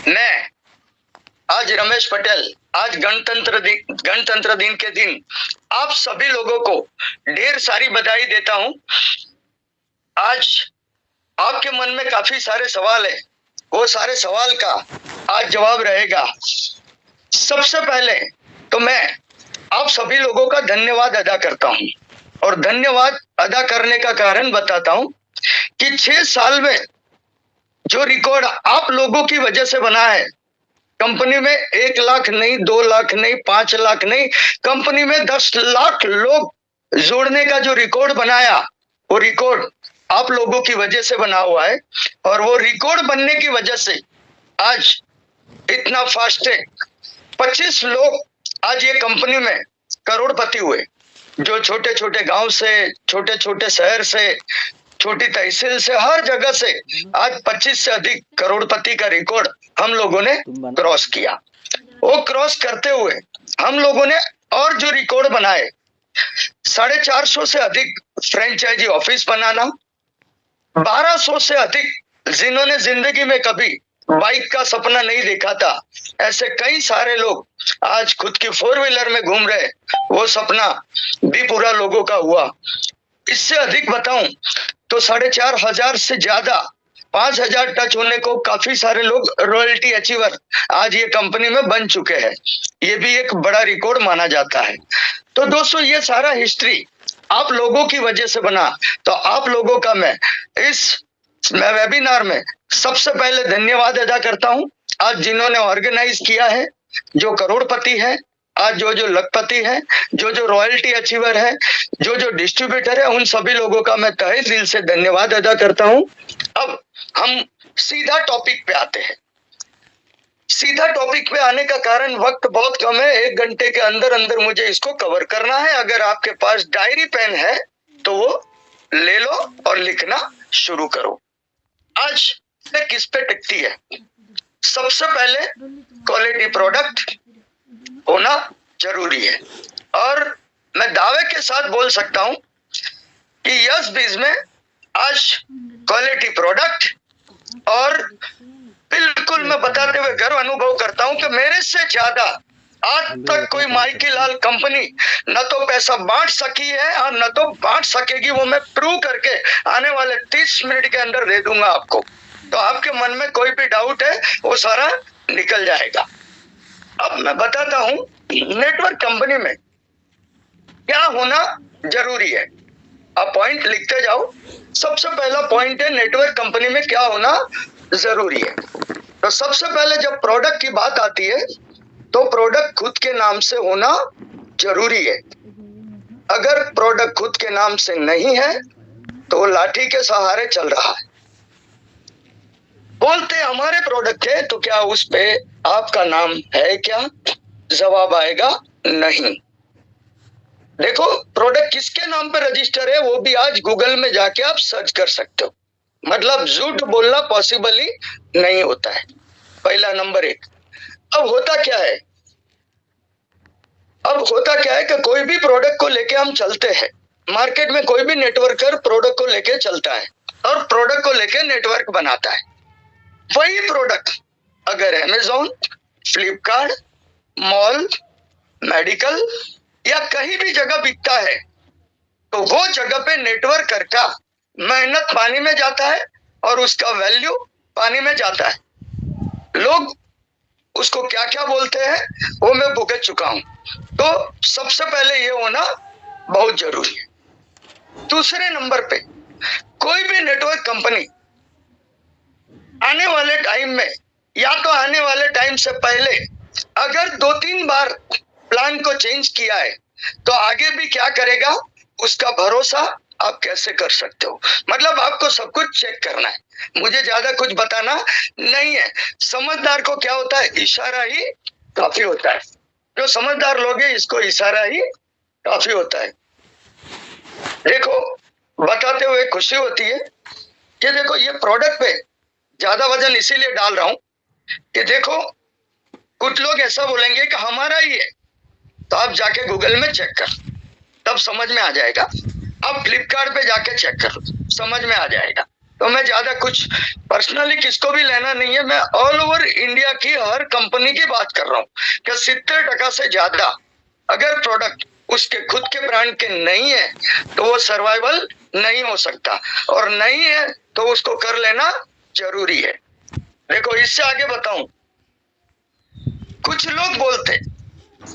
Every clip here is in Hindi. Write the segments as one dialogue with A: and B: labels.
A: मैं आज रमेश पटेल, आज गणतंत्र दिन के दिन आप सभी लोगों को ढेर सारी बधाई देता हूं। आज आपके मन में काफी सारे सवाल है, वो सारे सवाल का आज जवाब रहेगा। सबसे पहले तो मैं आप सभी लोगों का धन्यवाद अदा करता हूं, और धन्यवाद अदा करने का कारण बताता हूं कि 6 साल में जो रिकॉर्ड आप लोगों की वजह से बना है, कंपनी में 1 लाख नहीं, 2 लाख नहीं, 5 लाख नहीं, कंपनी में 10 लाख लोग जोड़ने का जो रिकॉर्ड बनाया, वो रिकॉर्ड आप लोगों की वजह से बना हुआ है। और वो रिकॉर्ड बनने की वजह से आज इतना फास्ट है, 25 लोग आज ये कंपनी में करोड़पति हुए, जो छोटे छोटे गांव से, छोटे छोटे शहर से, छोटी तहसील से, हर जगह से आज 25 से अधिक करोड़पति का रिकॉर्ड हम लोगों ने क्रॉस किया। वो क्रॉस करते हुए हम लोगों ने और जो रिकॉर्ड बनाए, 450 से अधिक फ्रेंचाइजी ऑफिस बनाना, 1200 से अधिक जिन्होंने जिंदगी में कभी बाइक का सपना नहीं देखा था, ऐसे कई सारे लोग आज खुद की 4 व्हीलर में घूम रहे, वो सपना भी पूरा लोगों का हुआ। इससे अधिक बताऊं तो 4,500 से ज्यादा 5,000 टच होने को काफी सारे लोग रॉयल्टी अचीवर आज ये कंपनी में बन चुके हैं। ये भी एक बड़ा रिकॉर्ड माना जाता है। तो दोस्तों, ये सारा हिस्ट्री आप लोगों की वजह से बना। तो आप लोगों का मैं वेबिनार में सबसे पहले धन्यवाद अदा करता हूं। आज जिन्होंने ऑर्गेनाइज किया है, जो करोड़पति है, आज जो लखपति है, जो रॉयल्टी अचीवर है, जो डिस्ट्रीब्यूटर है, उन सभी लोगों का मैं तहे दिल से धन्यवाद अदा करता हूं। अब हम सीधा टॉपिक पे आते हैं। सीधा टॉपिक पे आने का कारण वक्त बहुत कम है, 1 घंटे के अंदर अंदर मुझे इसको कवर करना है। अगर आपके पास डायरी पेन है तो वो ले लो और लिखना शुरू करो। आज किस पे टिकती है? सबसे पहले क्वालिटी प्रोडक्ट होना जरूरी है, और मैं दावे के साथ बोल सकता हूं कि यस बीज में आज क्वालिटी प्रोडक्ट, और बिल्कुल मैं बताते हुए गर्व अनुभव करता हूं कि मेरे से ज्यादा आज तक कोई माइकी लाल कंपनी न तो पैसा बांट सकी है और न तो बांट सकेगी। वो मैं प्रूव करके आने वाले 30 मिनट के अंदर दे दूंगा आपको। तो आपके मन में कोई भी डाउट है वो सारा निकल जाएगा। अब मैं बताता हूं नेटवर्क कंपनी में क्या होना जरूरी है। आप पॉइंट लिखते जाओ। सबसे पहला पॉइंट है नेटवर्क कंपनी में क्या होना जरूरी है। तो सबसे पहले जब प्रोडक्ट की बात आती है तो प्रोडक्ट खुद के नाम से होना जरूरी है। अगर प्रोडक्ट खुद के नाम से नहीं है तो वो लाठी के सहारे चल रहा है। बोलते हमारे प्रोडक्ट है, तो क्या उस पे आपका नाम है क्या? जवाब आएगा नहीं। देखो, प्रोडक्ट किसके नाम पे रजिस्टर है वो भी आज गूगल में जाके आप सर्च कर सकते हो। मतलब झूठ बोलना पॉसिबल ही नहीं होता है, पहला नंबर 1। अब होता क्या है? कि कोई भी प्रोडक्ट को लेके हम चलते हैं मार्केट में, कोई भी नेटवर्कर प्रोडक्ट को लेके चलता है और प्रोडक्ट को लेके नेटवर्क बनाता है। वही प्रोडक्ट अगर अमेज़न, फ्लिपकार्ट, मॉल, मेडिकल या कहीं भी जगह बिकता है तो वो जगह पे नेटवर्कर का मेहनत पानी में जाता है और उसका वैल्यू पानी में जाता है। लोग उसको क्या क्या बोलते हैं वो मैं भुगत चुका हूं। तो सबसे पहले ये होना बहुत जरूरी है। दूसरे नंबर पे, कोई भी नेटवर्क कंपनी आने वाले टाइम में या तो आने वाले टाइम से पहले अगर 2-3 बार प्लान को चेंज किया है तो आगे भी क्या करेगा उसका भरोसा आप कैसे कर सकते हो? मतलब आपको सब कुछ चेक करना है। मुझे ज्यादा कुछ बताना नहीं है। समझदार को क्या होता है, इशारा ही काफी होता है। जो समझदार लोग हैं इसको इशारा ही काफी होता है। देखो, बताते हुए खुशी होती है कि देखो ये प्रोडक्ट पे ज्यादा वजन इसीलिए डाल रहा हूं कि देखो कुछ लोग ऐसा बोलेंगे कि हमारा ही है, तो आप जाके गूगल में चेक कर, तब समझ में आ जाएगा। अब फ्लिपकार्ट पे जाके चेक कर, समझ में आ जाएगा। तो मैं ज्यादा कुछ पर्सनली किसको भी लेना नहीं है, मैं ऑल ओवर इंडिया की हर कंपनी की बात कर रहा हूँ कि 70% से ज्यादा अगर प्रोडक्ट उसके खुद के ब्रांड के नहीं है तो वो सर्वाइवल नहीं हो सकता, और नहीं है तो उसको कर लेना जरूरी है। देखो इससे आगे बताऊं, कुछ लोग बोलते,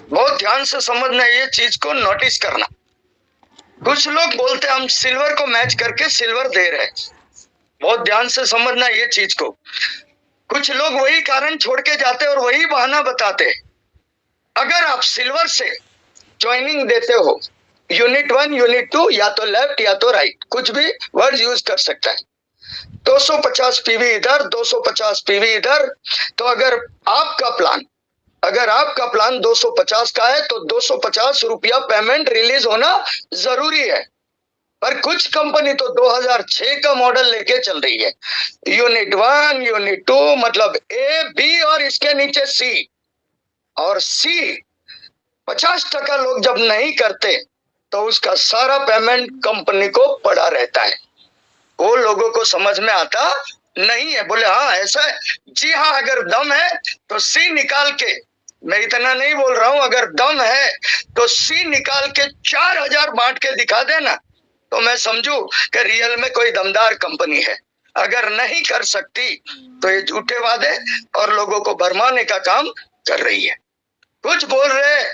A: बहुत ध्यान से समझना, ये चीज को नोटिस करना, कुछ लोग बोलते हम सिल्वर को मैच करके सिल्वर दे रहे हैं। बहुत ध्यान से समझना ये चीज को। कुछ लोग वही कारण छोड़ के जाते और वही बहाना बताते। अगर आप सिल्वर से ज्वाइनिंग देते हो, यूनिट 1 यूनिट 2, या तो लेफ्ट या तो राइट, कुछ भी वर्ड यूज कर सकता है, 250 पीवी इधर 250 पीवी इधर। तो अगर आपका प्लान 250 का है तो 250 रुपया पेमेंट रिलीज होना जरूरी है। पर कुछ कंपनी तो 2006 का मॉडल लेके चल रही है, यूनिट 1 यूनिट 2 मतलब ए बी और इसके नीचे सी, और सी 50% लोग जब नहीं करते तो उसका सारा पेमेंट कंपनी को पड़ा रहता है। वो लोगों को समझ में आता नहीं है। बोले हाँ ऐसा है, जी हाँ, अगर दम है तो सी निकाल के, मैं इतना नहीं बोल रहा हूं, अगर दम है तो सी निकाल के 4000 बांट के दिखा देना तो मैं समझू कि रियल में कोई दमदार कंपनी है। अगर नहीं कर सकती तो ये झूठे वादे और लोगों को भरमाने का काम कर रही है। कुछ बोल रहे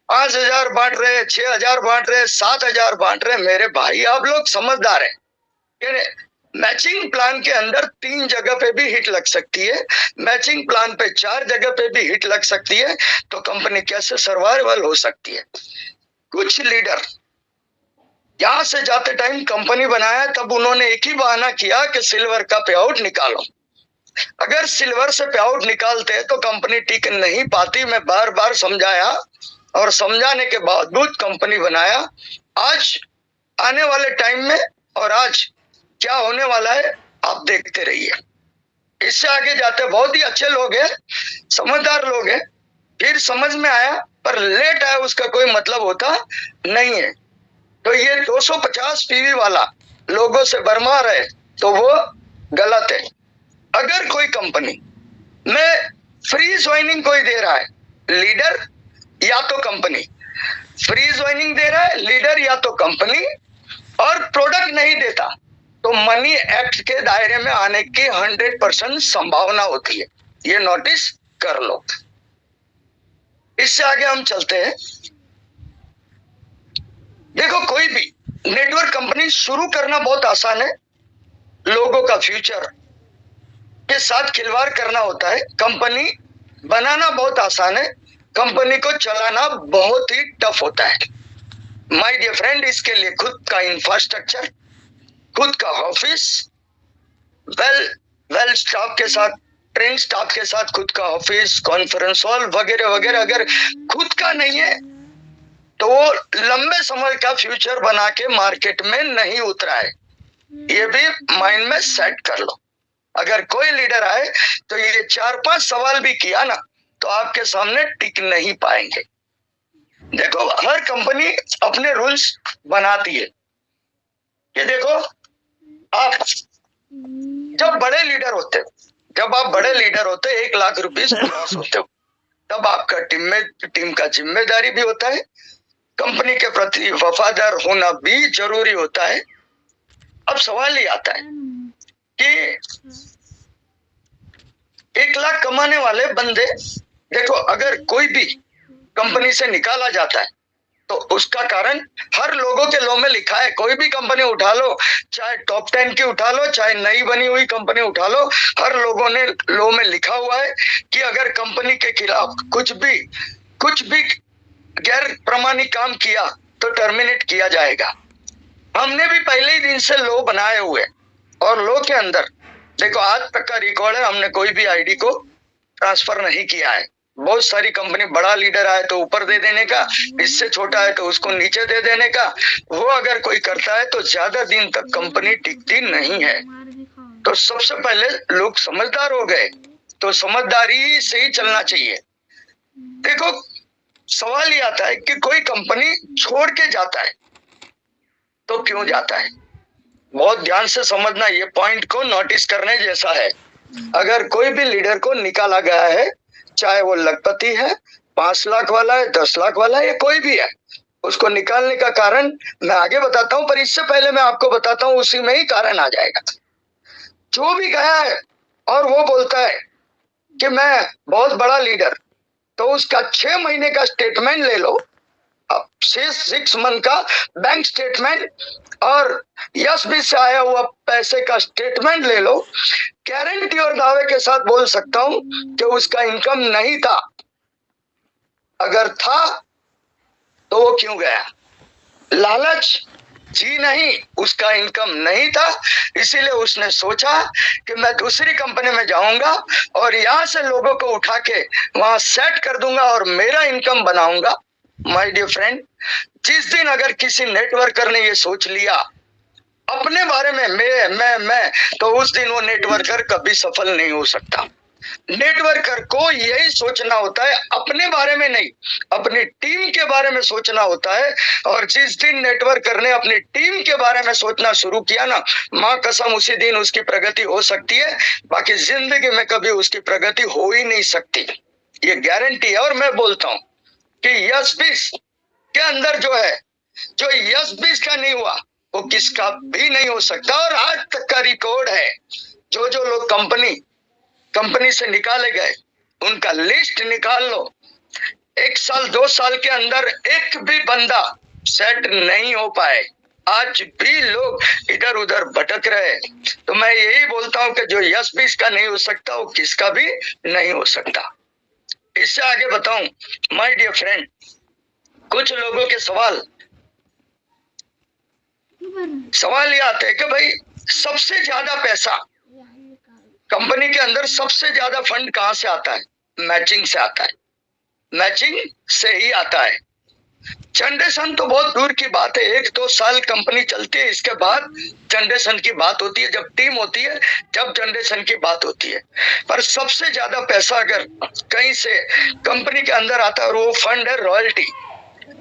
A: 5000 बांट रहे, 6000 बांट रहे, 7000 बांट रहे। मेरे भाई आप लोग समझदार है, मैचिंग प्लान के अंदर 3 जगह पे भी हिट लग सकती है, मैचिंग प्लान पे 4 जगह पे भी हिट लग सकती है, तो कंपनी कैसे सर्वाइवल हो सकती है। कुछ लीडर यहां से जाते टाइम कंपनी बनाया तब उन्होंने एक ही बहाना किया कि सिल्वर का पे आउट निकालो। अगर सिल्वर से पे आउट निकालते तो कंपनी टिक नहीं पाती। मैं बार बार समझाया और समझाने के बावजूद कंपनी बनाया। आज आने वाले टाइम में और आज क्या होने वाला है आप देखते रहिए। इससे आगे जाते बहुत ही अच्छे लोग हैं, समझदार लोग हैं, फिर समझ में आया पर लेट आया उसका कोई मतलब होता नहीं है। तो ये 250 पीवी वाला लोगों से भरमा रहे तो वो गलत है। अगर कोई कंपनी में फ्री ज्वाइनिंग कोई दे रहा है, लीडर या तो कंपनी, फ्री ज्वाइनिंग दे रहा है लीडर या तो कंपनी, और प्रोडक्ट नहीं देता तो मनी एक्ट के दायरे में आने की 100% संभावना होती है। ये नोटिस कर लो। इससे आगे हम चलते हैं। देखो कोई भी नेटवर्क कंपनी शुरू करना बहुत आसान है, लोगों का फ्यूचर के साथ खिलवाड़ करना होता है। कंपनी बनाना बहुत आसान है, कंपनी को चलाना बहुत ही टफ होता है। माय डियर फ्रेंड, इसके लिए खुद का इंफ्रास्ट्रक्चर, खुद का ऑफिस, वेल स्टाफ के साथ, ट्रेन स्टाफ के साथ खुद का ऑफिस, कॉन्फ्रेंस हॉल वगैरह वगैरह अगर खुद का नहीं है तो वो लंबे समय का फ्यूचर बना के मार्केट में नहीं उतरा है। ये भी माइंड में सेट कर लो। अगर कोई लीडर आए तो ये 4-5 सवाल भी किया ना तो आपके सामने टिक नहीं पाएंगे। देखो हर कंपनी अपने रूल्स बनाती है कि देखो आप जब बड़े लीडर होते हो, जब आप बड़े लीडर होते हो 1 लाख रुपीस क्रॉस होते हो, तब आपका टीम का जिम्मेदारी भी होता है, कंपनी के प्रति वफादार होना भी जरूरी होता है। अब सवाल ये आता है कि 1 लाख कमाने वाले बंदे, देखो अगर कोई भी कंपनी से निकाला जाता है तो उसका कारण हर लोगों के लॉ में लिखा है। कोई भी कंपनी उठा लो, चाहे टॉप 10 की उठा लो, चाहे नई बनी हुई कंपनी उठा लो, हर लोगों ने लॉ में लिखा हुआ है कि अगर कंपनी के खिलाफ कुछ भी गैर प्रमाणिक काम किया तो टर्मिनेट किया जाएगा। हमने भी पहले ही दिन से लॉ बनाए हुए, और लॉ के अंदर देखो आज तक का रिकॉर्ड है, हमने कोई भी आईडी को ट्रांसफर नहीं किया है। बहुत सारी कंपनी, बड़ा लीडर आए तो ऊपर दे देने का, इससे छोटा है तो उसको नीचे दे देने का, वो अगर कोई करता है तो ज्यादा दिन तक कंपनी टिकती नहीं है। तो सबसे पहले लोग समझदार हो गए, तो समझदारी से ही चलना चाहिए। देखो सवाल ये आता है कि कोई कंपनी छोड़ के जाता है तो क्यों जाता है। बहुत ध्यान से समझना, ये पॉइंट को नोटिस करने जैसा है। अगर कोई भी लीडर को निकाला गया है, चाहे वो लखपति है, 5 लाख वाला है, 10 लाख वाला है, या कोई भी है, उसको निकालने का कारण मैं आगे बताता हूं, पर इससे पहले मैं आपको बताता हूं, उसी में ही कारण आ जाएगा। जो भी गया है और वो बोलता है कि मैं बहुत बड़ा लीडर, तो उसका 6 महीने का स्टेटमेंट ले लो, 6 मंथ का बैंक स्टेटमेंट और यस बी से आया हुआ पैसे का स्टेटमेंट ले लो। गारंटी और दावे के साथ बोल सकता हूं कि उसका इनकम नहीं था। अगर था तो वो क्यों गया? लालच जी नहीं, उसका इनकम नहीं था, इसीलिए उसने सोचा कि मैं दूसरी कंपनी में जाऊंगा और यहां से लोगों को उठा के वहां सेट कर दूंगा और मेरा इनकम बनाऊंगा। माय डियर फ्रेंड, जिस दिन अगर किसी नेटवर्कर ने ये सोच लिया अपने बारे में मैं, तो उस दिन वो नेटवर्कर कभी सफल नहीं हो सकता। नेटवर्कर को यही सोचना होता है, अपने बारे में नहीं, अपनी टीम के बारे में सोचना होता है। और जिस दिन नेटवर्कर ने अपनी टीम के बारे में सोचना शुरू किया ना, मां कसम उसी दिन उसकी प्रगति हो सकती है, बाकी जिंदगी में कभी उसकी प्रगति हो ही नहीं सकती, ये गारंटी है। और मैं बोलता हूं कि यस बीस के अंदर जो है, जो यस बीस का नहीं हुआ वो किसका भी नहीं हो सकता। और आज तक का रिकॉर्ड है, जो जो लोग कंपनी से निकाले गए उनका लिस्ट निकाल लो। 1 साल 2 साल के अंदर एक भी बंदा सेट नहीं हो पाए, आज भी लोग इधर उधर भटक रहे। तो मैं यही बोलता हूं कि जो यस भी इसका नहीं हो सकता वो किसका भी नहीं हो सकता। इससे आगे बताऊं, माय डियर फ्रेंड, कुछ लोगों के सवाल ये आते हैं कि भाई सबसे ज्यादा पैसा कंपनी के अंदर, सबसे ज्यादा फंड कहां से आता है? मैचिंग से आता है, मैचिंग से ही आता है। जनरेशन तो बहुत दूर की बात है, 1-2 साल कंपनी चलती है, इसके बाद जनरेशन की बात होती है, जब टीम होती है जब जनरेशन की बात होती है। पर सबसे ज्यादा पैसा अगर कहीं से कंपनी के अंदर आता है और वो फंड है रॉयल्टी।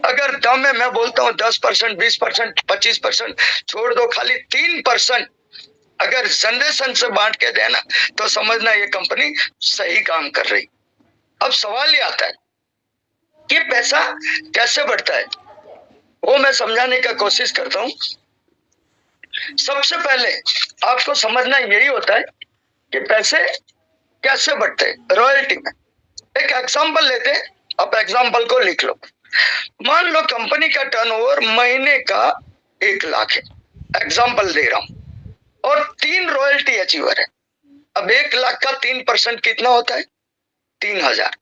A: अगर दम में मैं बोलता हूँ 10%, 20%, 25%, छोड़ दो, खाली 3% अगर जनरेशन से बांट के देना तो समझना ये कंपनी सही काम कर रही। अब सवाल ये आता है कि पैसा कैसे बढ़ता है, वो मैं समझाने का कोशिश करता हूं। सबसे पहले आपको समझना यही होता है कि पैसे कैसे बढ़ते हैं रॉयल्टी में। एक एग्जांपल लेते हैं, आप एग्जांपल को लिख लो। मान लो कंपनी का टर्नओवर महीने का 1 लाख है, एग्जांपल दे रहा हूं, और 3 रॉयल्टी अचीवर है। अब 1 लाख का 3% कितना होता है? 3000।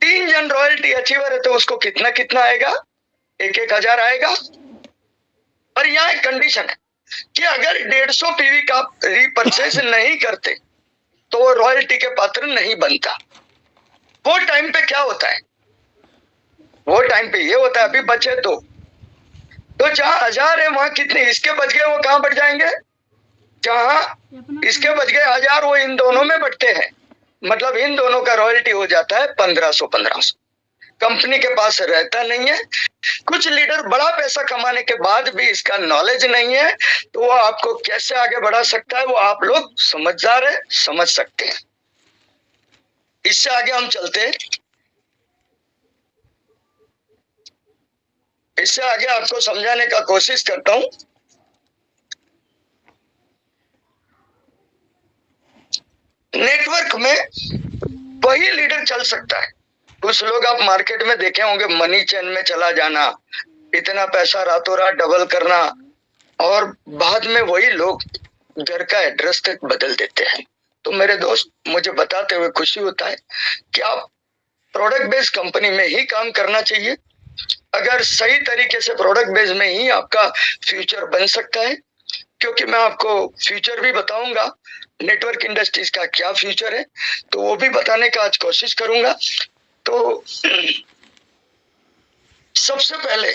A: 3 जन रॉयल्टी अचीवर है तो उसको कितना कितना आएगा? 1,000 आएगा। और यहाँ एक कंडीशन है कि अगर 150 पीवी का रीपरचेज नहीं करते तो वो रॉयल्टी के पात्र नहीं बनता। वो टाइम पे क्या होता है? वो टाइम पे ये होता है, अभी बचे तो जहां 1000 है वहां कितने इसके बच गए, वो कहां बढ़ जाएंगे? जहां इसके बच गए 1000 वो इन दोनों में बढ़ते हैं, मतलब इन दोनों का रॉयल्टी हो जाता है 1500। कंपनी के पास रहता नहीं है। कुछ लीडर बड़ा पैसा कमाने के बाद भी इसका नॉलेज नहीं है, तो वो आपको कैसे आगे बढ़ा सकता है वो आप लोग समझदार है, समझ सकते हैं। इससे आगे हम चलते हैं। इससे आगे आपको समझाने का कोशिश करता हूं। नेटवर्क में वही लीडर चल सकता है। कुछ लोग आप मार्केट में देखे होंगे, मनी चेन में चला जाना, इतना पैसा रातों रात डबल करना, और बाद में वही लोग घर का एड्रेस तक बदल देते हैं। तो मेरे दोस्त, मुझे बताते हुए खुशी होता है कि आप प्रोडक्ट बेस्ड कंपनी में ही काम करना चाहिए। अगर सही तरीके से प्रोडक्ट बेस्ड में ही आपका फ्यूचर बन सकता है, क्योंकि मैं आपको फ्यूचर भी बताऊंगा, नेटवर्क इंडस्ट्रीज का क्या फ्यूचर है, तो वो भी बताने का आज कोशिश करूंगा। तो सबसे पहले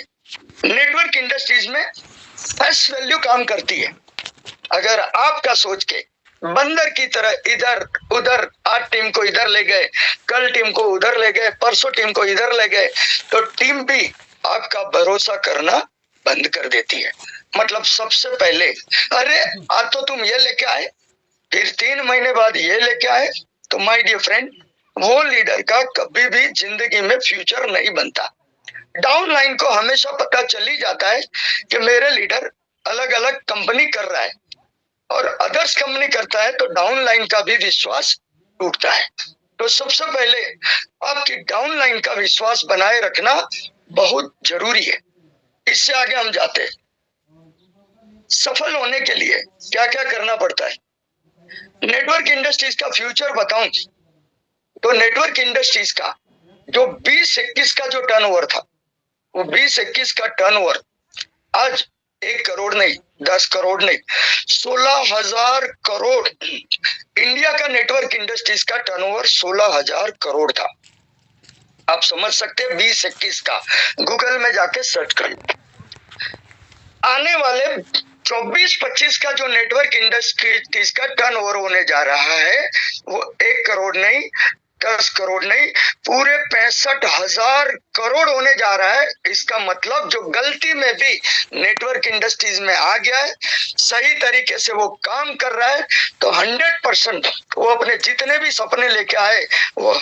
A: नेटवर्क इंडस्ट्रीज में फेस वैल्यू काम करती है। अगर आपका सोच के बंदर की तरह इधर उधर, आज टीम को इधर ले गए, कल टीम को उधर ले गए, परसों टीम को इधर ले गए, तो टीम भी आपका भरोसा करना बंद कर देती है। मतलब सबसे पहले, अरे आज तो तुम ये लेके आए, फिर 3 महीने बाद ये लेके आए, तो माय डियर फ्रेंड, वो लीडर का कभी भी जिंदगी में फ्यूचर नहीं बनता। डाउन लाइन को हमेशा पता चल ही जाता है कि मेरे लीडर अलग अलग कंपनी कर रहा है और अदर्स कंपनी करता है, तो डाउन लाइन का भी विश्वास टूटता है। तो सबसे पहले आपकी डाउन लाइन का विश्वास बनाए रखना बहुत जरूरी है। इससे आगे हम जाते हैं। सफल होने के लिए क्या क्या करना पड़ता है? नेटवर्क इंडस्ट्रीज का फ्यूचर बताऊं तो नेटवर्क इंडस्ट्रीज का जो 20-21 का जो टर्नओवर था, वो 20-21 का टर्नओवर आज 1 करोड़ नहीं, 10 करोड़ नहीं, 16,000 करोड़। इंडिया का नेटवर्क इंडस्ट्रीज का टर्नओवर 16,000 करोड़ था। आप समझ सकते हैं 20-21 का, गूगल में जाके सर्च कर लो। आने वाले 24-25 का जो नेटवर्क इंडस्ट्रीज का टर्नओवर होने जा रहा है, वो 1 करोड़ नहीं, 10 करोड़ नहीं, पूरे 65,000 करोड़ होने जा रहा है। इसका मतलब जो गलती में भी नेटवर्क इंडस्ट्रीज में आ गया है, सही तरीके से वो काम कर रहा है, तो 100% वो अपने जितने भी सपने लेके आए वो